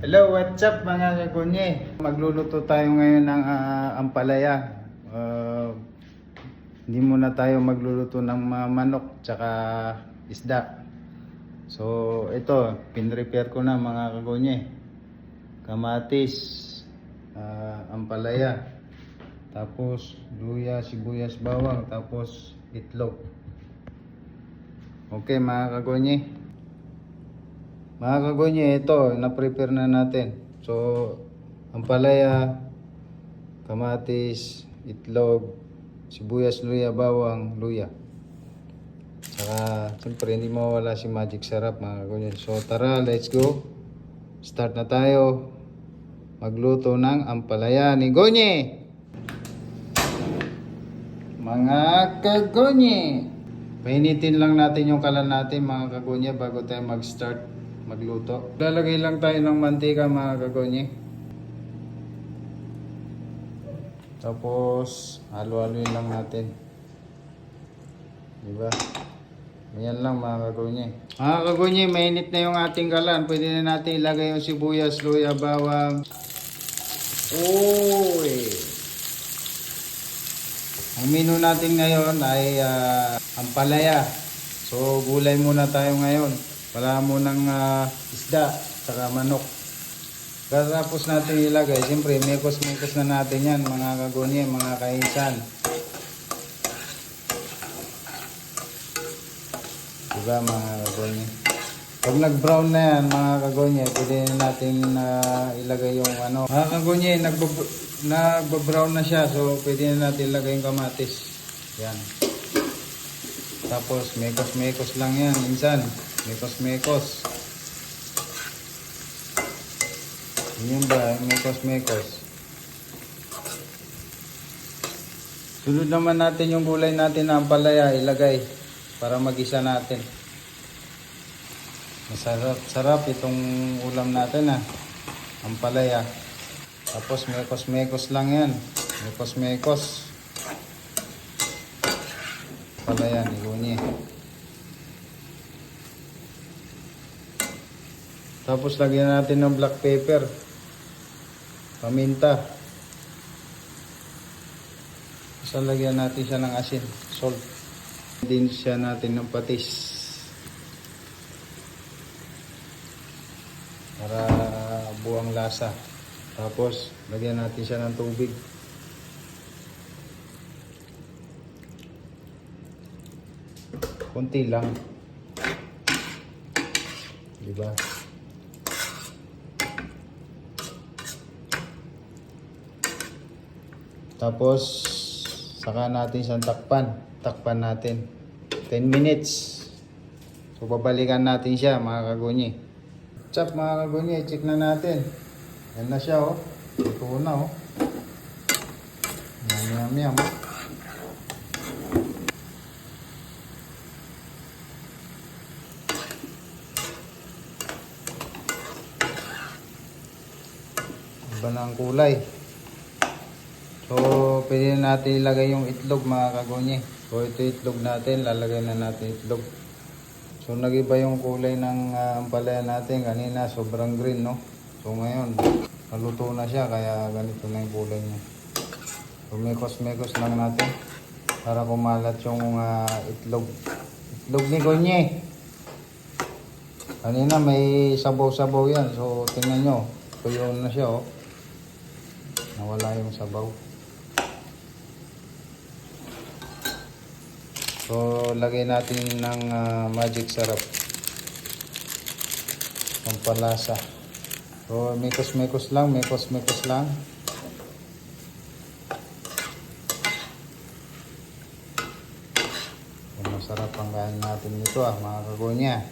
Hello, what's up mga kakunye? Magluluto tayo ngayon ng ampalaya. Hindi muna tayo magluluto ng mga manok tsaka isda. So ito, pinrepare ko na mga kakunye. Kamatis, ampalaya, tapos luya, sibuyas, bawang, tapos itlog. Okay mga kakunye. Mga kagunye, ito, na-prepare na natin. So, ampalaya, kamatis, itlog, sibuyas, luya, bawang, luya. Saka, siyempre, hindi mawala si Magic Sarap, mga kagunye. So, tara, let's go. Start na tayo magluto ng ampalaya ni Gonye. Mga kagunye, painitin lang natin yung kalan natin, mga kagunye, bago tayo mag-start magluto. Lalagay lang tayo ng mantika mga kagonye. Tapos halo-haloin lang natin. Diba? Ayan lang mga kagonye. Mga kagonye, mainit na yung ating kalan. Pwede na natin ilagay yung sibuyas, luya, bawang. Uy! Ang menu natin ngayon ay ampalaya. So gulay muna tayo ngayon. Wala munang isda, saka manok. Tapos natin ilagay, siyempre mekos-mekos na natin yan mga kagunye, mga kainsan. Diba mga kagunye? Pag nag-brown na yan mga kagunye, pwede natin ilagay yung ano. Mga kagunye, nagbo-brown na siya, so pwede natin ilagay yung kamatis. Yan. Tapos mekos-mekos lang yan, minsan. Mekos-mekos. Yun ba? Mekos-mekos. Sunod naman natin yung gulay natin na ampalaya. Ilagay. Para magisa natin. Masarap itong ulam natin ampalaya. Tapos mekos-mekos lang yan. Mekos-mekos. Ampalaya ni Gonye. Tapos lagyan natin ng black pepper, paminta. Tapos lagyan natin siya ng asin, salt. Din siya natin ng patis. Para buwang lasa. Tapos lagyan natin siya ng tubig. Kunti lang. Diba? Tapos saka natin siyang takpan natin 10 minutes. So babalikan natin siya mga kagunye. Chop mga kagunye, check na natin. Yan na siya ito na Yum. Iba na ang kulay. So, pwede natin ilagay yung itlog mga kagunye. So, ito itlog natin. Lalagay na natin itlog. So, nag-iba yung kulay ng ampalaya natin. Kanina, sobrang green, no? So, ngayon, naluto na siya. Kaya ganito na yung kulay niya. So, mekos-mekos lang natin. Para kumalat yung itlog. Itlog ni Gonye. Kanina, may sabaw-sabaw yan. So, tingnan nyo. Tuyo na siya, Nawala yung sabaw. So, lagay natin ng Magic Sarap. Pampalasa. So, mekos-mekos lang. So, masarap ang kain natin nito mga kagonya.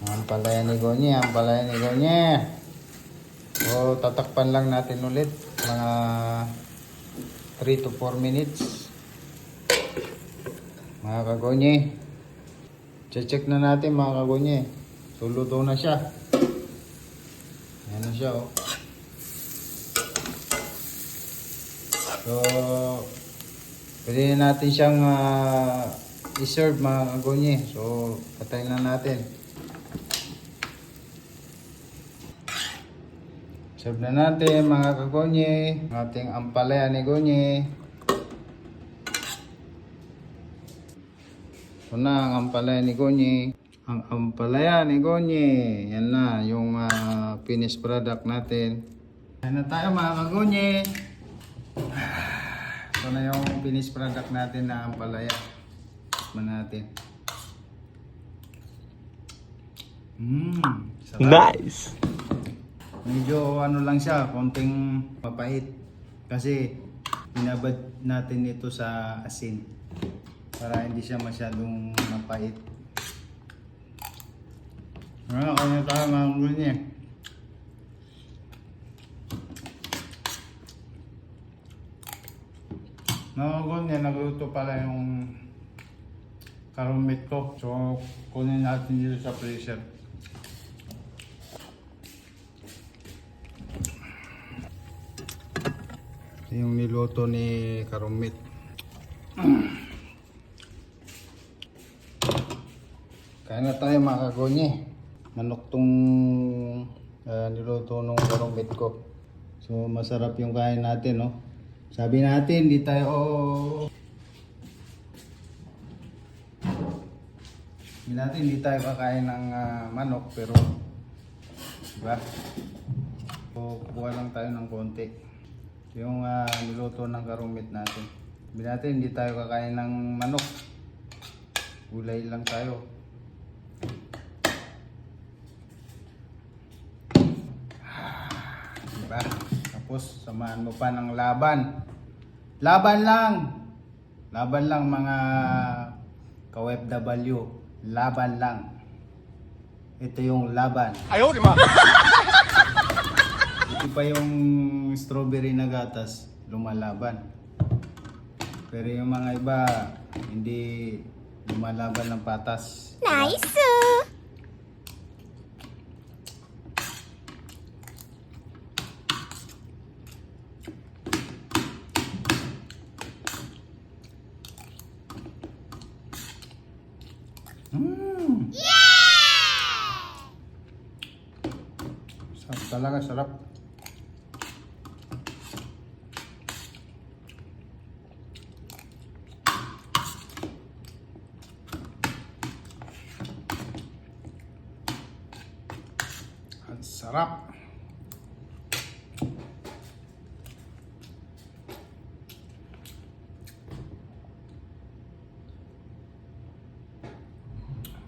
Ampalaya ni Gonye. So, tatakpan lang natin ulit. Mga 3 to 4 minutes. Mga kagonye, check na natin mga kagonye. So luto na siya. Ayan na siya So pwede natin siyang i-serve mga kagonye. So patayin na natin. Serve na natin mga kagonye. Ating ampalaya ni Gonye. Ito na ang ampalaya ni Gonye. Ang ampalaya ni Gonye. Yan na yung finished product natin. Ayan na tayo mga kagonye. Ito na yung finished product natin na ampalaya. Tikman natin. Sarap. Nice! Medyo ano lang siya, konting mapait. Kasi binabad natin ito sa asin para hindi siya masyadong mapait. Kanya tayo mga gonye. Mga gonye, nagluto pala yung karumit ko. So, kunin natin dito sa freezer. Yung niluto ni Karumit. Kain na tayo mga kagonye. Manok tong niluto nung Karumit ko. So masarap yung kain natin, no? Sabi natin, hindi tayo kakain ng manok, pero diba? So, kuha lang tayo ng konti. Yung niluto ng Karumit natin. Sabi natin, hindi tayo kakain ng manok. Gulay lang tayo. Diba? Tapos, samahan mo pa ng laban. Laban lang! Laban lang mga ka-OFW. Laban lang. Ito yung laban. Ayaw, di ma! Ito pa yung strawberry na gatas, lumalaban. Pero yung mga iba, hindi lumalaban ng patas. Nice! Sarap talaga, sarap. Ang sarap.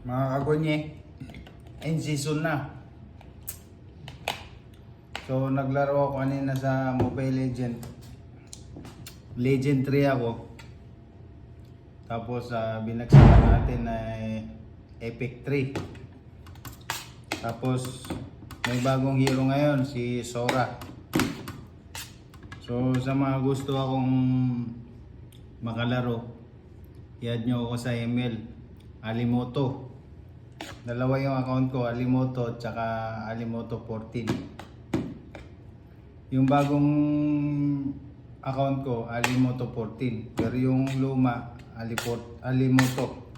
Mga kagonye, end season na. So naglaro ako kanina sa Mobile Legend. Legend 3 ako. Tapos binagsakan natin ay Epic 3. Tapos may bagong hero ngayon, si Sora. So sa mga gusto akong makalaro, i-add nyo ako sa email, Alimoto. Dalawa yung account ko, Alimoto at saka Alimoto 14. Yung bagong account ko, Alimoto 14. Pero yung luma, Alimoto.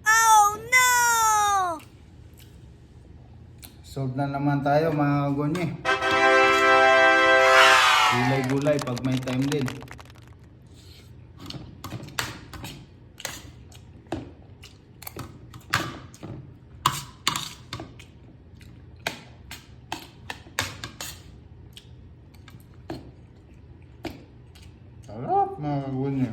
Oh no! Solve na naman tayo mga kagonye. Gulay-gulay pag may time din. Sarap mga kagonye.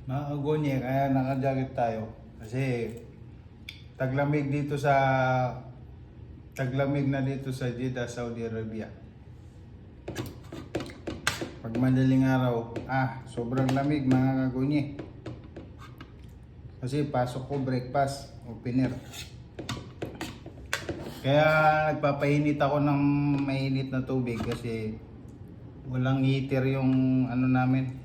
Mga kagonye, kaya naka-jacket tayo kasi taglamig na dito sa Jeddah, Saudi Arabia. Pag madaling araw, sobrang lamig mga kagunyi. Kasi pasok ko breakfast, opener. Kaya nagpapainit ako ng mainit na tubig kasi walang heater yung ano namin.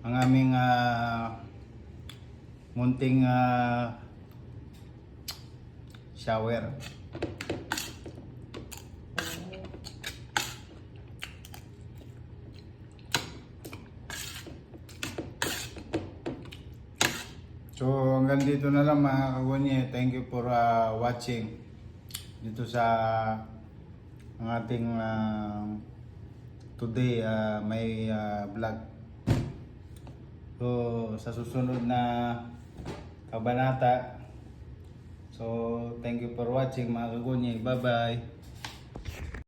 Ang aming munting shower. So hanggang dito na lang mga kagunye. Thank you for watching dito sa ang ating today may vlog. So sa susunod na kabanata. So thank you for watching mga kagunye. Bye bye.